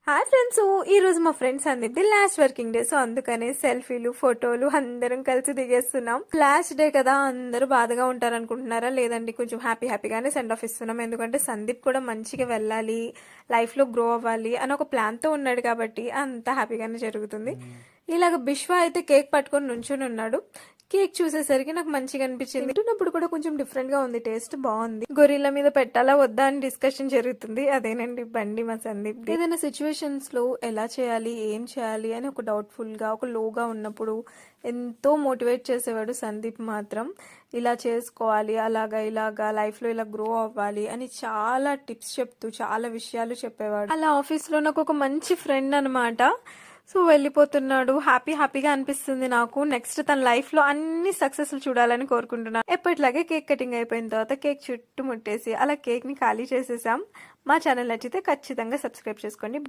Hi friends, ఈ రోజు మా ఫ్రెండ్స్ అందరిది లాస్ట్ వర్కింగ్ డే. సో అందుకనే సెల్ఫీలు ఫోటోలు అందరం కలిసి దిగేస్తున్నాం. లాస్ట్ డే కదా, అందరూ బాధగా ఉంటారు అనుకుంటున్నారా? లేదండి, కొంచెం హ్యాపీగానే సెండ్ ఆఫ్ ఇస్తున్నాం. ఎందుకంటే సందీప్ కూడా మంచిగా వెళ్ళాలి, లైఫ్ లో గ్రో అవ్వాలి అని ఒక ప్లాన్ తో ఉన్నాడు కాబట్టి అంత హ్యాపీగానే జరుగుతుంది. ఇలాగ బిశ్వ అయితే కేక్ పట్టుకొని నుంచుని ఉన్నాడు. కేక్ చూసేసరికి నాకు మంచిగా అనిపించింది. తింటున్నప్పుడు కూడా కొంచెం డిఫరెంట్ గా ఉంది, టేస్ట్ బాగుంది. గొరిల్లా మీద పెట్టాలా వద్దా అని డిస్కషన్ జరుగుతుంది. అదేనండి బండి మా సందీప్. ఏదైనా సిచ్యువేషన్స్ లో ఎలా చేయాలి, ఏం చేయాలి అని ఒక డౌట్ఫుల్ గా, ఒక లోగా ఉన్నప్పుడు ఎంతో మోటివేట్ చేసేవాడు సందీప్ మాత్రం. ఇలా చేసుకోవాలి, అలాగా ఇలాగా లైఫ్ లో ఇలా గ్రో అవ్వాలి అని చాలా టిప్స్ చెప్తూ చాలా విషయాలు చెప్పేవాడు. అలా ఆఫీస్ లో నాకు ఒక మంచి ఫ్రెండ్ అనమాట. సో వెళ్ళిపోతున్నాడు, హ్యాపీగా అనిపిస్తుంది నాకు. నెక్స్ట్ తన లైఫ్ లో అన్ని సక్సెస్లు చూడాలని కోరుకుంటున్నాను. ఎప్పటిలాగే కేక్ కటింగ్ అయిపోయిన తర్వాత కేక్ చుట్టూ ముట్టేసి అలా కేక్ ని ఖాళీ చేసేసాం. మా ఛానల్ నచ్చితే ఖచ్చితంగా సబ్స్క్రైబ్ చేసుకోండి.